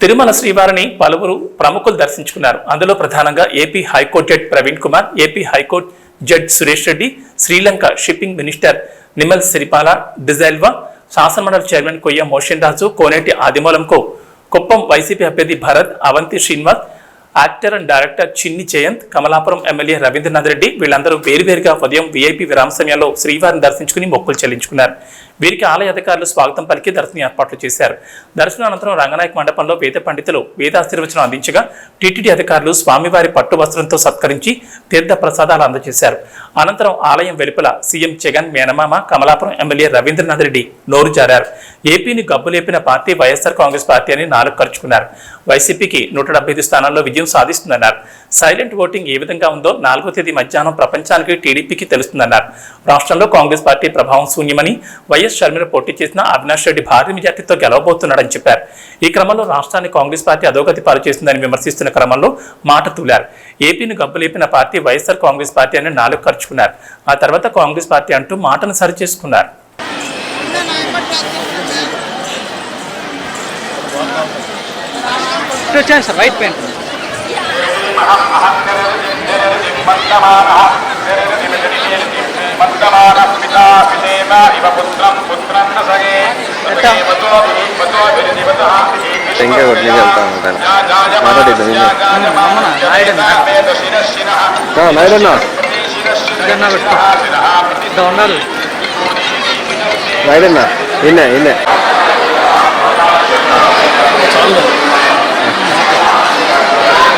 తిరుమల శ్రీవారిని పలువురు ప్రముఖులు దర్శించుకున్నారు. అందులో ప్రధానంగా AP high court judge Praveen Kumar, AP high court judge Suresh Reddy, Sri Lanka shipping minister Nimal Siripala De Silva, శాసనమండలి చైర్మన్ కొయ్య మోషన్ రాజు, కోనేటి ఆదిమూలంకు కుప్పం వైసీపీ అభ్యర్థి Bharat, Avanthi Srinivas, actor and director Chinni Jayanth, Kamalapuram MLA Ravindranath Reddy వీళ్ళందరూ వేరువేరుగా ఉదయం వీఐపీ విరామ సమయంలో శ్రీవారిని దర్శించుకుని మొక్కులు చెల్లించుకున్నారు. వీరికి ఆలయ అధికారులు స్వాగతం పలికి దర్శన ఏర్పాట్లు చేశారు. దర్శనం అనంతరం రంగనాయక మండపంలో వేద పండితులు వేదాశీర్వచనం అందించగా టీటీడీ అధికారులు స్వామివారి పట్టు వస్త్రంతో సత్కరించి తీర్థ ప్రసాదాలు అందజేశారు. అనంతరం ఆలయం వెలుపల సీఎం జగన్ మేనమామ కమలాపురం ఎమ్మెల్యే రవీంద్రనాథ్ రెడ్డి నోరు జారారు. ఏపీని గబ్బులేపిన పార్టీ వైఎస్ఆర్ కాంగ్రెస్ పార్టీ అని నాలుగు ఖర్చుకున్నారు. వైసీపీకి 175 స్థానాల్లో విజయం సాధిస్తుందన్నారు. సైలెంట్ ఓటింగ్ ఏ విధంగా ఉందో 4వ తేదీ మధ్యాహ్నం ప్రపంచానికి టీడీపీకి తెలుస్తుందన్నారు. రాష్ట్రంలో కాంగ్రెస్ పార్టీ ప్రభావం శూన్యమని, వైఎస్ షర్మిల పోటీ చేసిన అవినాష్ రెడ్డి భారీ మెజార్టీతో గెలవబోతున్నాడని చెప్పారు. ఈ క్రమంలో రాష్ట్రాన్ని కాంగ్రెస్ పార్టీ అధోగతి పాలు చేసిందని విమర్శిస్తున్న క్రమంలో మాట తూలారు. ఏపీని గబ్బులేపిన పార్టీ వైఎస్ఆర్ కాంగ్రెస్ పార్టీ అని నాలుగు ఖర్చుకున్నారు. ఆ తర్వాత కాంగ్రెస్ పార్టీ అంటూ మాటను సరిచేసుకున్నారు.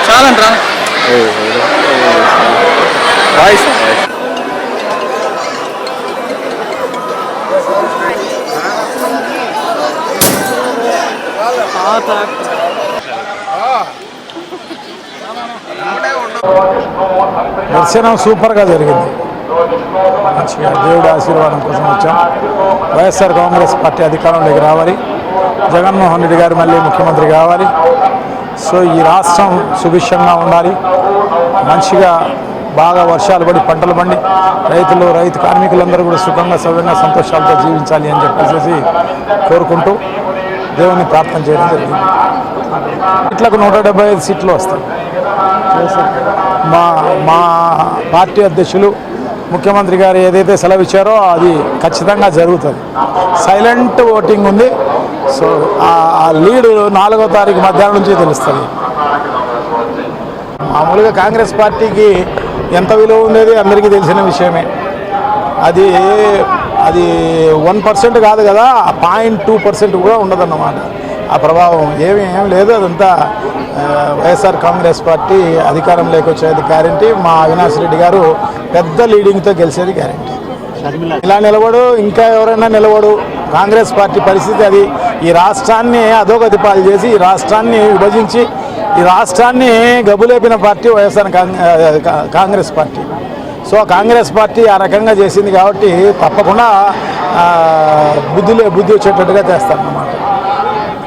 చాలంట్రా వాయిస్ దర్శనం సూపర్గా జరిగింది. మంచిగా దేవుడి ఆశీర్వాదం కోసం వచ్చాం. వైఎస్ఆర్ కాంగ్రెస్ పార్టీ అధికారంలోకి రావాలి, జగన్మోహన్ రెడ్డి గారు మళ్ళీ ముఖ్యమంత్రి కావాలి. సో ఈ రాష్ట్రం సుభిక్షంగా ఉండాలి, మంచిగా బాగా వర్షాలు పడి పంటలు పండి రైతు కార్మికులందరూ కూడా సుఖంగా సవ్యంగా సంతోషాలతో జీవించాలి అని చెప్పేసి కోరుకుంటూ దేవుని ప్రార్థన చేయడం జరిగింది. ఇట్లకు 175 సీట్లు వస్తాయి. మా పార్టీ అధ్యక్షులు ముఖ్యమంత్రి గారు ఏదైతే సెలవు ఇచ్చారో అది ఖచ్చితంగా జరుగుతుంది. సైలెంట్ ఓటింగ్ ఉంది. సో ఆ లీడు 4వ తారీఖు మధ్యాహ్నం నుంచి తెలుస్తుంది. మామూలుగా కాంగ్రెస్ పార్టీకి ఎంత విలువ ఉండేది అందరికీ తెలిసిన విషయమే. అది 1% కాదు కదా, 0.2% కూడా ఉండదన్నమాట. ఆ ప్రభావం ఏం లేదు. అదంతా వైఎస్ఆర్ కాంగ్రెస్ పార్టీ అధికారంలోకి వచ్చేది గ్యారెంటీ. మా అవినాష్ రెడ్డి గారు పెద్ద లీడింగ్తో గెలిచేది గ్యారెంటీ. ఇలా నిలబడు, ఇంకా ఎవరైనా నిలబడు. కాంగ్రెస్ పార్టీ పరిస్థితి అది. ఈ రాష్ట్రాన్ని అధోగతి పాలు చేసి, ఈ రాష్ట్రాన్ని విభజించి, ఈ రాష్ట్రాన్ని గబ్బులేపిన party YSR Congress party. So Congress party ఆ రకంగా చేసింది కాబట్టి తప్పకుండా బుద్ధి వచ్చేటట్టుగా చేస్తారన్నమాట.